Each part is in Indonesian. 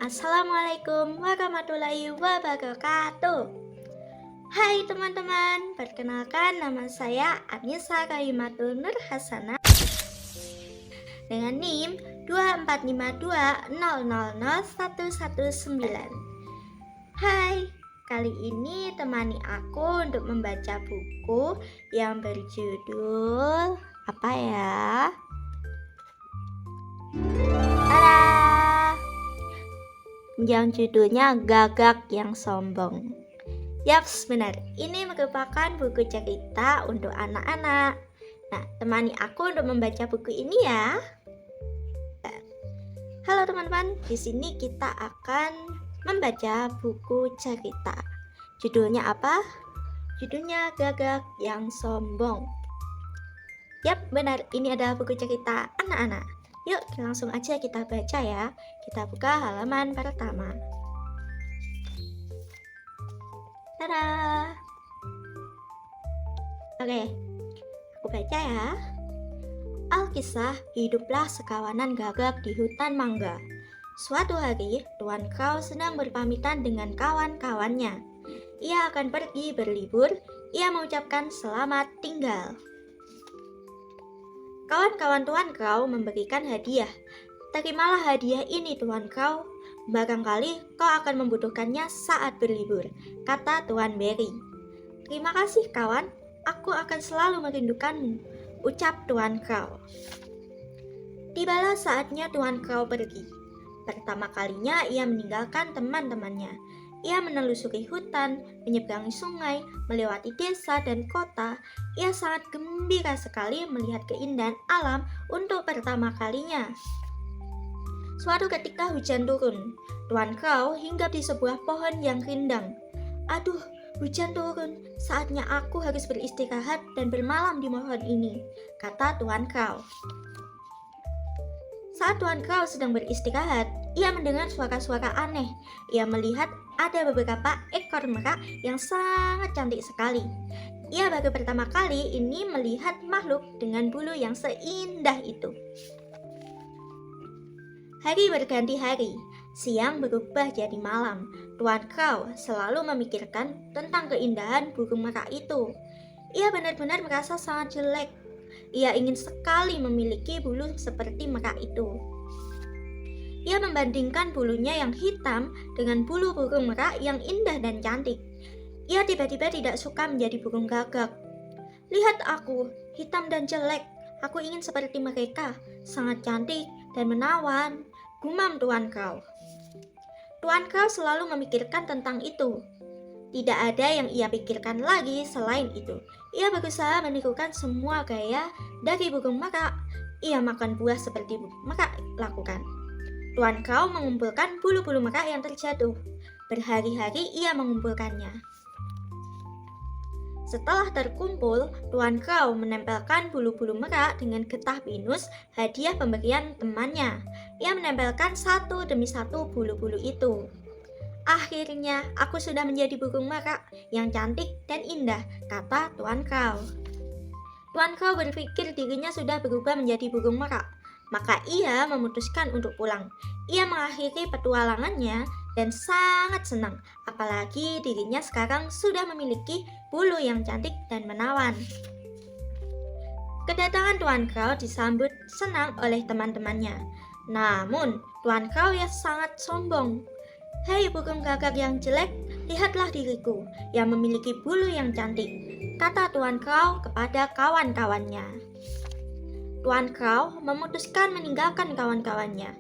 Assalamualaikum warahmatullahi wabarakatuh. Hai teman-teman, perkenalkan nama saya Anissa Rahimatul Nur Hasanah dengan NIM 2452000119. Hai, kali ini temani aku untuk membaca buku yang berjudul apa ya? Yang judulnya Gagak yang Sombong. Yaps, benar. Ini merupakan buku cerita untuk anak-anak. Nah, temani aku untuk membaca buku ini ya. Halo teman-teman, di sini kita akan membaca buku cerita. Judulnya apa? Judulnya Gagak yang Sombong. Yap, benar. Ini adalah buku cerita anak-anak. Yuk, langsung aja kita baca ya. Kita buka halaman pertama. Tada! Oke, aku baca ya. Alkisah, hiduplah sekawanan gagak di hutan mangga. Suatu hari, Tuan Crow sedang berpamitan dengan kawan-kawannya. Ia akan pergi berlibur. Ia mengucapkan selamat tinggal. Kawan-kawan Tuan Crow memberikan hadiah. Terimalah hadiah ini, Tuan Crow. Barangkali kau akan membutuhkannya saat berlibur, kata Tuan Berry. Terima kasih kawan, aku akan selalu merindukanmu, ucap Tuan Crow. Tibalah saatnya Tuan Crow pergi. Pertama kalinya ia meninggalkan teman-temannya. Ia menelusuri hutan, menyeberangi sungai, melewati desa dan kota. Ia sangat gembira sekali melihat keindahan alam untuk pertama kalinya. Suatu ketika hujan turun. Tuan Crow hinggap di sebuah pohon yang rindang. Aduh, hujan turun. Saatnya aku harus beristirahat dan bermalam di pohon ini, kata Tuan Crow. Saat Tuan Crow sedang beristirahat, ia mendengar suara-suara aneh. Ia melihat ada beberapa ekor merak yang sangat cantik sekali. Ia baru pertama kali ini melihat makhluk dengan bulu yang seindah itu. Hari berganti hari, siang berubah jadi malam. Tuan Crow selalu memikirkan tentang keindahan burung merak itu. Ia benar-benar merasa sangat jelek. Ia ingin sekali memiliki bulu seperti merak itu. Ia membandingkan bulunya yang hitam dengan bulu burung merak yang indah dan cantik. Ia tiba-tiba tidak suka menjadi burung gagak. Lihat aku, hitam dan jelek. Aku ingin seperti mereka, sangat cantik dan menawan, gumam Tuan Crow. Tuan Crow selalu memikirkan tentang itu. Tidak ada yang ia pikirkan lagi selain itu. Ia berusaha menirukan semua gaya dari burung merak. Ia makan buah seperti merak lakukan. Tuan Crow mengumpulkan bulu-bulu merak yang terjatuh. Berhari-hari ia mengumpulkannya. Setelah terkumpul, Tuan Crow menempelkan bulu-bulu merak dengan getah pinus, hadiah pemberian temannya. Ia menempelkan satu demi satu bulu-bulu itu. Akhirnya, aku sudah menjadi burung merak yang cantik dan indah, kata Tuan Crow. Tuan Crow berpikir dirinya sudah berubah menjadi burung merak. Maka ia memutuskan untuk pulang. Ia mengakhiri petualangannya dan sangat senang, apalagi dirinya sekarang sudah memiliki bulu yang cantik dan menawan. Kedatangan Tuan Crow disambut senang oleh teman-temannya. Namun, Tuan Crow yang sangat sombong. Hei burung gagak yang jelek, lihatlah diriku yang memiliki bulu yang cantik, kata Tuan Crow kepada kawan-kawannya. Tuan Crow memutuskan meninggalkan kawan-kawannya.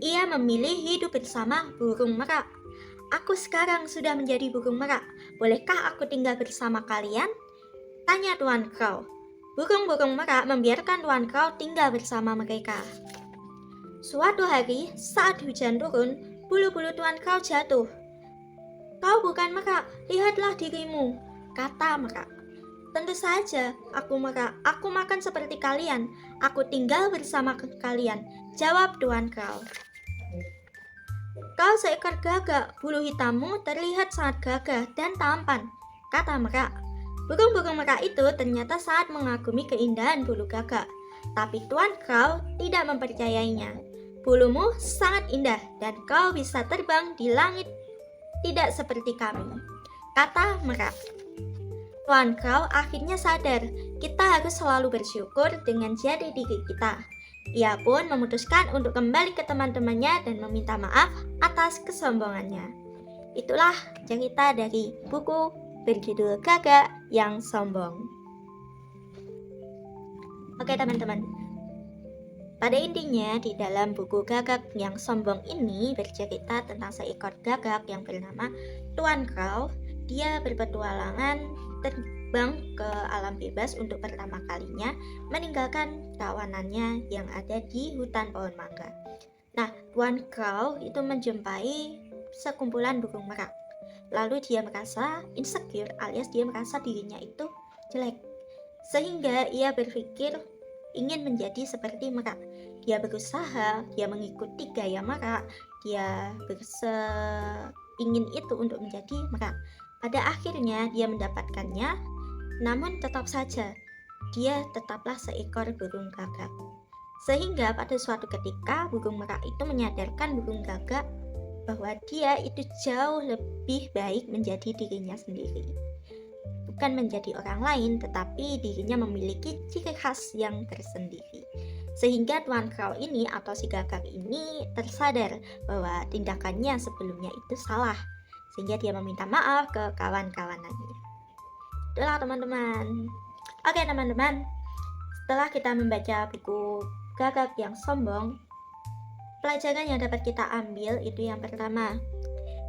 Ia memilih hidup bersama burung merak. Aku sekarang sudah menjadi burung merak. Bolehkah aku tinggal bersama kalian? Tanya Tuan Crow. Burung-burung merak membiarkan Tuan Crow tinggal bersama mereka. Suatu hari, saat hujan turun, bulu-bulu Tuan Crow jatuh. Kau bukan merak, lihatlah dirimu, kata merak. Tentu saja, aku merak. Aku makan seperti kalian. Aku tinggal bersama kalian, jawab Tuan Crow. Kau seekor gagak, bulu hitammu terlihat sangat gagah dan tampan, kata merak. Burung-burung merak itu ternyata sangat mengagumi keindahan bulu gagak. Tapi Tuan Crow tidak mempercayainya. Bulumu sangat indah dan kau bisa terbang di langit tidak seperti kami, kata merak. Tuan Crow akhirnya sadar kita harus selalu bersyukur dengan jati diri kita. Ia pun memutuskan untuk kembali ke teman-temannya dan meminta maaf atas kesombongannya. Itulah cerita dari buku berjudul Gagak yang Sombong. Oke teman-teman, pada intinya di dalam buku Gagak yang Sombong ini bercerita tentang seekor gagak yang bernama Tuan Crow. Dia berpetualangan terbang ke alam bebas untuk pertama kalinya, meninggalkan kawanannya yang ada di hutan pohon mangga. Nah, Tuan Crow itu menjumpai sekumpulan burung merak. Lalu dia merasa insecure alias dia merasa dirinya itu jelek. Sehingga ia berpikir ingin menjadi seperti merak. Dia berusaha, dia mengikuti gaya merak, dia ingin itu untuk menjadi merak. Pada akhirnya dia mendapatkannya, namun tetap saja dia tetaplah seekor burung gagak. Sehingga pada suatu ketika burung merak itu menyadarkan burung gagak bahwa dia itu jauh lebih baik menjadi dirinya sendiri. Bukan menjadi orang lain, tetapi dirinya memiliki ciri khas yang tersendiri. Sehingga Tuan Crow ini atau si gagak ini tersadar bahwa tindakannya sebelumnya itu salah. Sehingga dia meminta maaf ke kawan-kawanannya. Itulah teman-teman. Oke teman-teman, setelah kita membaca buku Gagak yang Sombong, pelajaran yang dapat kita ambil itu yang pertama,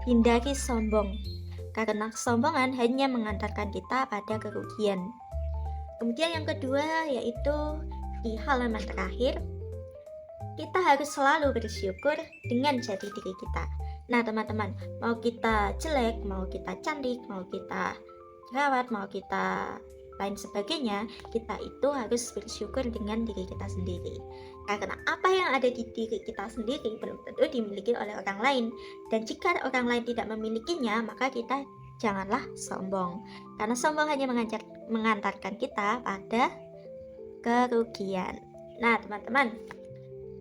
hindari sombong, karena kesombongan hanya mengantarkan kita pada kerugian. Kemudian yang kedua yaitu di halaman terakhir, kita harus selalu bersyukur dengan jati diri kita. Nah teman-teman, mau kita jelek, mau kita cantik, mau kita jerawat, mau kita lain sebagainya, kita itu harus bersyukur dengan diri kita sendiri. Karena apa yang ada di diri kita sendiri belum tentu dimiliki oleh orang lain. Dan jika orang lain tidak memilikinya, maka kita janganlah sombong. Karena sombong hanya mengantarkan kita pada kerugian. Nah teman-teman,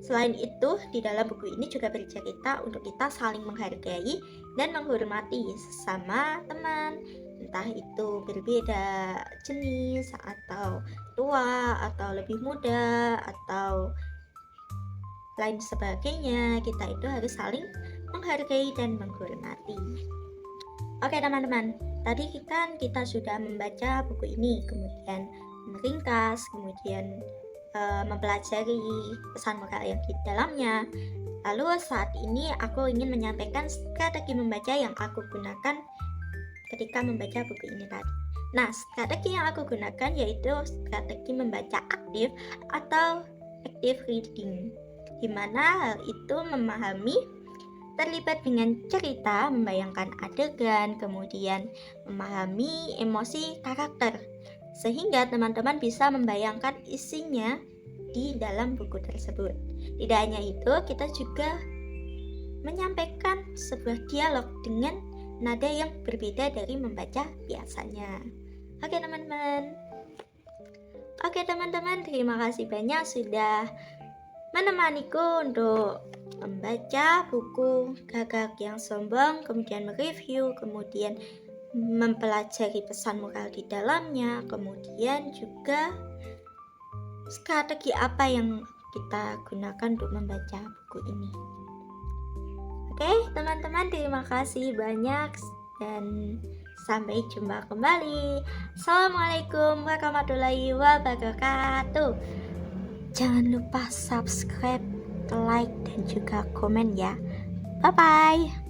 selain itu, di dalam buku ini juga bercerita untuk kita saling menghargai dan menghormati sesama teman, entah itu berbeda jenis atau tua atau lebih muda atau lain sebagainya. Kita itu harus saling menghargai dan menghormati. Oke teman-teman, tadi kita sudah membaca buku ini, kemudian meringkas, kemudian mempelajari pesan moral yang di dalamnya. Lalu saat ini aku ingin menyampaikan strategi membaca yang aku gunakan ketika membaca buku ini tadi. Nah, strategi yang aku gunakan yaitu strategi membaca aktif atau active reading, di mana hal itu memahami, terlibat dengan cerita, membayangkan adegan, kemudian memahami emosi karakter, sehingga teman-teman bisa membayangkan isinya di dalam buku tersebut. Tidak hanya itu, kita juga menyampaikan sebuah dialog dengan nada yang berbeda dari membaca biasanya. Oke teman-teman, terima kasih banyak sudah menemaniku untuk membaca buku Gagak yang Sombong, kemudian mereview, kemudian mempelajari pesan moral di dalamnya, kemudian juga strategi apa yang kita gunakan untuk membaca buku ini. Oke teman-teman, terima kasih banyak dan sampai jumpa kembali. Assalamualaikum warahmatullahi wabarakatuh. Jangan lupa subscribe, like, dan juga komen ya. Bye-bye.